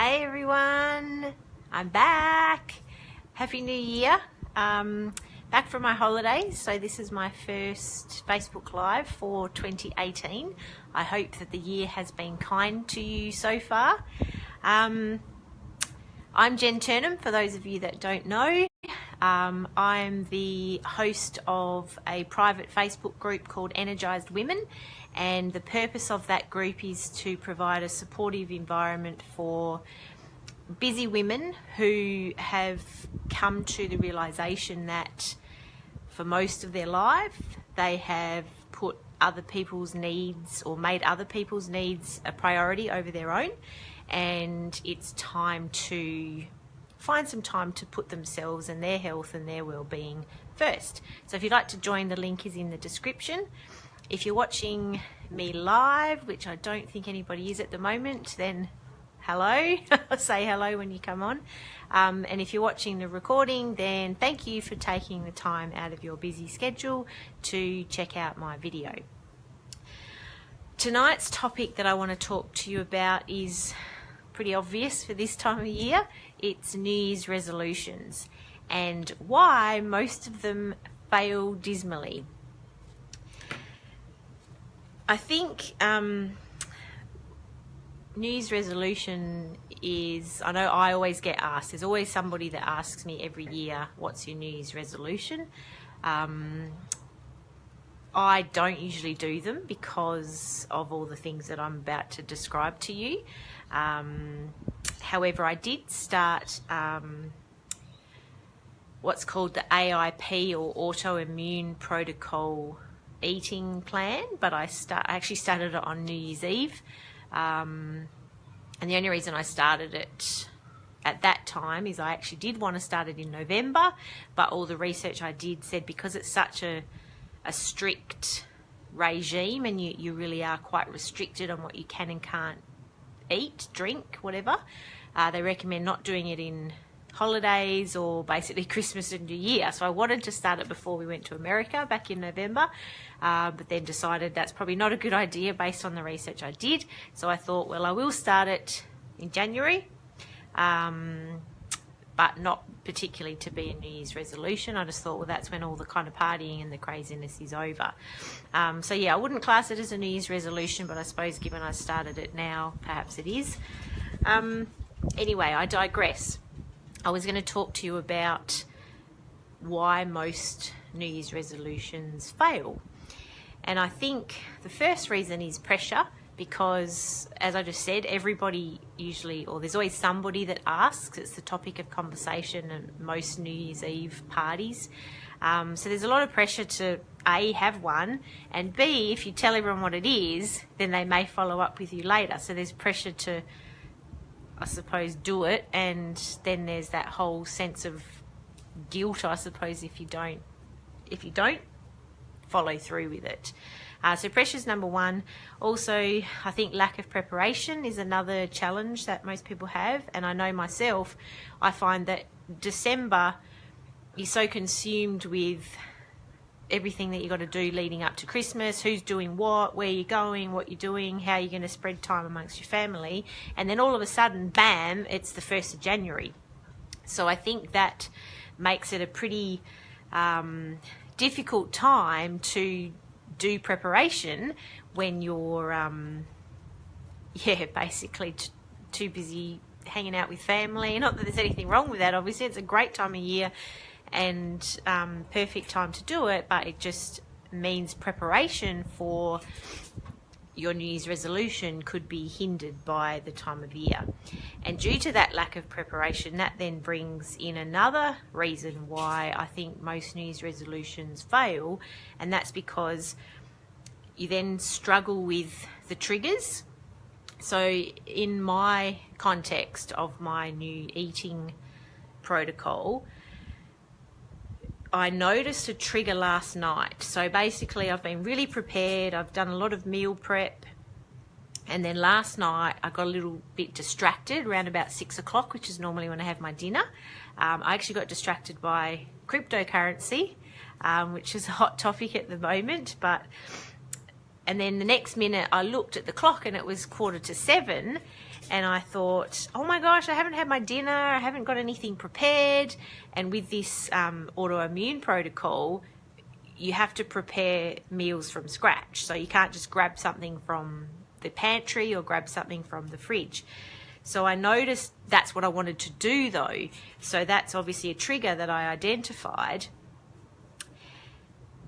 Hey everyone, I'm back. Happy New Year. Back from my holidays, so this is my first Facebook Live for 2018. I hope that the year has been kind to you so far. I'm Jen Turnham, for those of you that don't know. I'm the host of a private Facebook group called Energised Women, and the purpose of that group is to provide a supportive environment for busy women who have come to the realisation that for most of their life they have put other people's needs or made other people's needs a priority over their own, and it's time to find some time to put themselves and their health and their well-being first. So if you'd like to join, the link is in the description. If you're watching me live, which I don't think anybody is at the moment, then hello. Say hello when you come on. And if you're watching the recording, then thank you for taking the time out of your busy schedule to check out my video. Tonight's topic that I want to talk to you about is pretty obvious for this time of year. It's New Year's resolutions and why most of them fail dismally. I think New Year's resolution is, I know I always get asked, there's always somebody that asks me every year, what's your New Year's resolution? I don't usually do them because of all the things that I'm about to describe to you. However, I did start what's called the AIP, or Autoimmune Protocol Eating Plan, but I actually started it on New Year's Eve. And the only reason I started it at that time is I actually did want to start it in November, but all the research I did said because it's such a strict regime and you really are quite restricted on what you can and can't eat, drink, whatever, they recommend not doing it in holidays or basically Christmas and New Year. So I wanted to start it before we went to America back in November, but then decided that's probably not a good idea based on the research I did. So I thought, well, I will start it in January, but not particularly to be a New Year's resolution. I just thought, well, that's when all the kind of partying and the craziness is over. So yeah, I wouldn't class it as a New Year's resolution, but I suppose given I started it now, perhaps it is. Anyway, I digress. I was going to talk to you about why most New Year's resolutions fail. And I think the first reason is pressure, because as I just said, everybody usually, or there's always somebody that asks. It's the topic of conversation at most New Year's Eve parties. So there's a lot of pressure to A, have one, and B, if you tell everyone what it is, then they may follow up with you later. So there's pressure to, I suppose, do it, and then there's that whole sense of guilt, I suppose, if you don't follow through with it. So pressure's number one. Also, I think lack of preparation is another challenge that most people have, and I know myself, I find that December, you're so consumed with everything that you got to do leading up to Christmas, who's doing what, where you're going, what you're doing, how you're going to spread time amongst your family, and then all of a sudden, bam, it's the 1st of January. So I think that makes it a pretty difficult time to do preparation when you're basically too busy hanging out with family. Not that there's anything wrong with that, obviously, it's a great time of year and perfect time to do it, but it just means preparation for your New Year's resolution could be hindered by the time of year. And due to that lack of preparation, that then brings in another reason why I think most New Year's resolutions fail, and that's because you then struggle with the triggers. So in my context of my new eating protocol, I noticed a trigger last night. So basically I've been really prepared, I've done a lot of meal prep, and then last night I got a little bit distracted around about 6 o'clock, which is normally when I have my dinner. I actually got distracted by cryptocurrency, which is a hot topic at the moment, but And then the next minute I looked at the clock and it was 6:45, and I thought, oh my gosh, I haven't had my dinner, I haven't got anything prepared. And with this autoimmune protocol, you have to prepare meals from scratch. So you can't just grab something from the pantry or grab something from the fridge. So I noticed that's what I wanted to do though. So that's obviously a trigger that I identified.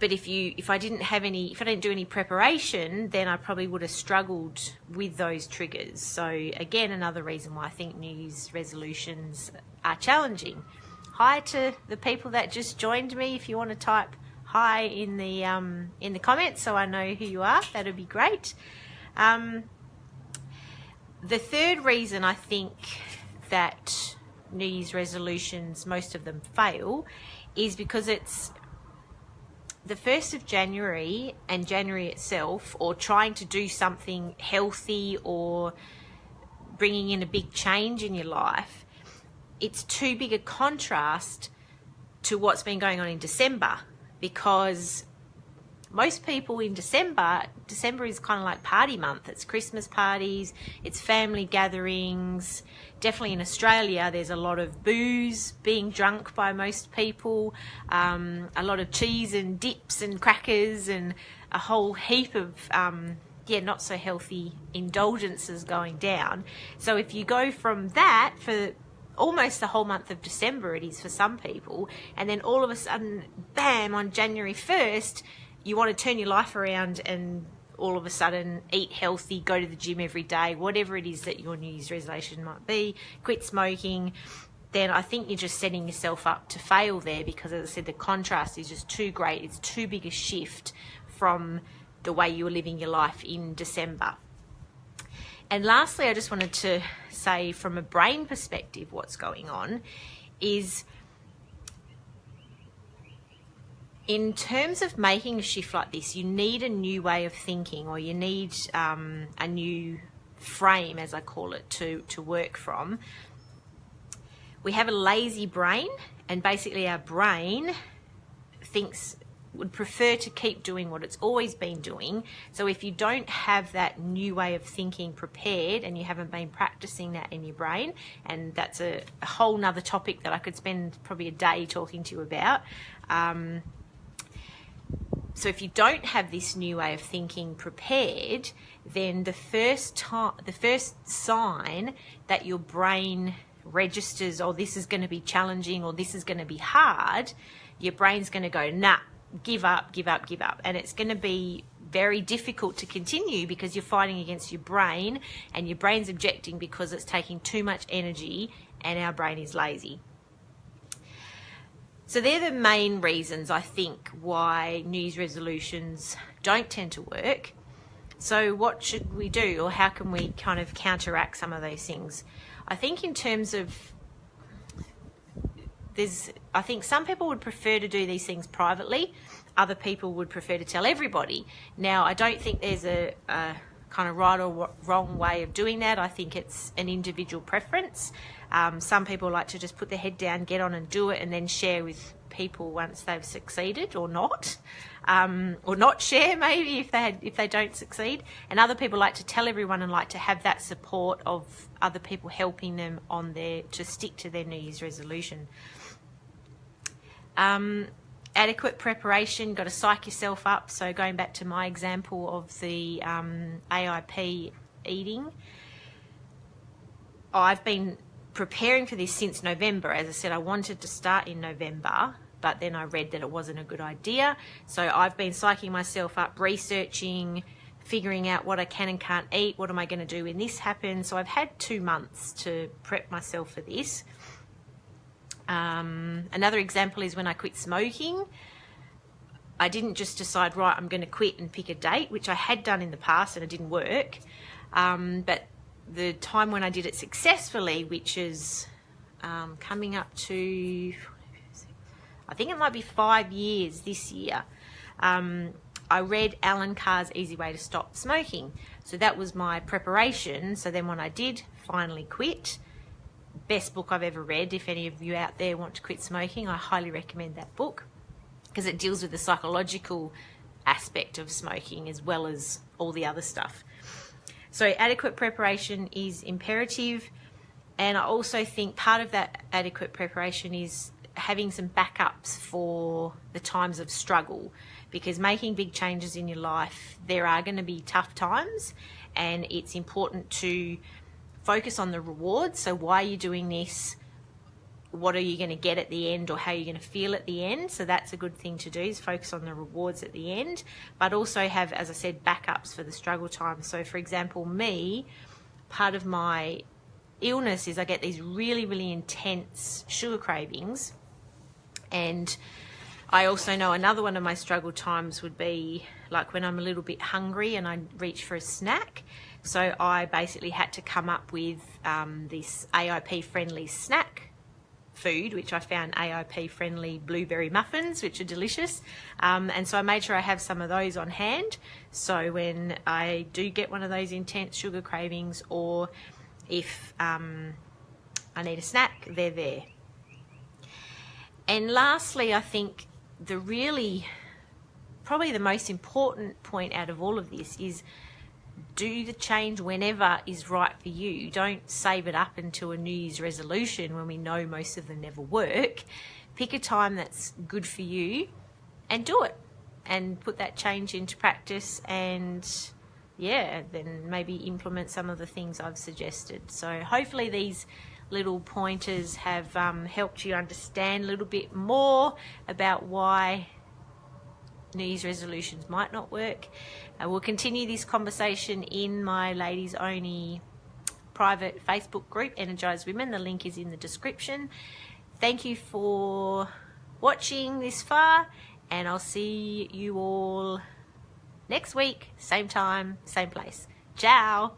But if I didn't do any preparation, then I probably would have struggled with those triggers. So again, another reason why I think New Year's resolutions are challenging. Hi to the people that just joined me. If you want to type hi in the comments so I know who you are, that'd be great. The third reason I think that New Year's resolutions, most of them fail, is because it's the 1st of January and January itself, or trying to do something healthy or bringing in a big change in your life, it's too big a contrast to what's been going on in December. Because most people in December is kind of like party month. It's Christmas parties, it's family gatherings. Definitely in Australia, there's a lot of booze being drunk by most people, a lot of cheese and dips and crackers and a whole heap of, not so healthy indulgences going down. So if you go from that for almost the whole month of December, it is for some people, and then all of a sudden, bam, on January 1st, you want to turn your life around and all of a sudden eat healthy, go to the gym every day, whatever it is that your New Year's resolution might be, quit smoking, then I think you're just setting yourself up to fail there, because as I said, the contrast is just too great. It's too big a shift from the way you were living your life in December. And lastly, I just wanted to say from a brain perspective, what's going on is, in terms of making a shift like this, you need a new way of thinking, or you need a new frame, as I call it, to work from. We have a lazy brain, and basically our brain would prefer to keep doing what it's always been doing. So if you don't have that new way of thinking prepared, and you haven't been practicing that in your brain, and that's a whole nother topic that I could spend probably a day talking to you about. So if you don't have this new way of thinking prepared, then the first sign that your brain registers, oh, this is going to be challenging, or this is going to be hard, your brain's going to go, nah, give up. And it's going to be very difficult to continue, because you're fighting against your brain, and your brain's objecting because it's taking too much energy, and our brain is lazy. So they're the main reasons, I think, why New Year's resolutions don't tend to work. So what should we do, or how can we kind of counteract some of those things? I think in terms of, I think some people would prefer to do these things privately. Other people would prefer to tell everybody. Now, I don't think there's a kind of right or wrong way of doing that. I think it's an individual preference. Some people like to just put their head down, get on and do it, and then share with people once they've succeeded, or not share maybe if they don't succeed. And other people like to tell everyone and like to have that support of other people helping them to stick to their New Year's resolution. Adequate preparation, got to psych yourself up. So going back to my example of the AIP eating, I've been preparing for this since November. As I said, I wanted to start in November, but then I read that it wasn't a good idea. So I've been psyching myself up, researching, figuring out what I can and can't eat, what am I going to do when this happens. So I've had 2 months to prep myself for this. Another example is when I quit smoking. I didn't just decide, right, I'm going to quit and pick a date, which I had done in the past and it didn't work. But the time when I did it successfully, which is coming up to, I think it might be 5 years this year, I read Alan Carr's Easy Way to Stop Smoking. So that was my preparation. So then when I did finally quit, best book I've ever read. If any of you out there want to quit smoking, I highly recommend that book, because it deals with the psychological aspect of smoking as well as all the other stuff. So adequate preparation is imperative. And I also think part of that adequate preparation is having some backups for the times of struggle, because making big changes in your life, there are going to be tough times, and it's important to focus on the rewards. So why are you doing this? What are you going to get at the end, or how are you going to feel at the end? So that's a good thing to do, is focus on the rewards at the end, but also have, as I said, backups for the struggle times. So for example, me, part of my illness is I get these really, really intense sugar cravings. And I also know another one of my struggle times would be like when I'm a little bit hungry and I reach for a snack. So I basically had to come up with this AIP friendly snack food, which I found AIP friendly blueberry muffins, which are delicious. And so I made sure I have some of those on hand. So when I do get one of those intense sugar cravings, or if I need a snack, they're there. And lastly, I think probably the most important point out of all of this is do the change whenever is right for you. Don't save it up until a New Year's resolution when we know most of them never work. Pick a time that's good for you and do it, and put that change into practice, and then maybe implement some of the things I've suggested. So hopefully these little pointers have helped you understand a little bit more about why New Year's resolutions might not work. We'll continue this conversation in my ladies only private Facebook group, Energized Women. The link is in the description. Thank you for watching this far, and I'll see you all next week, same time, same place. Ciao.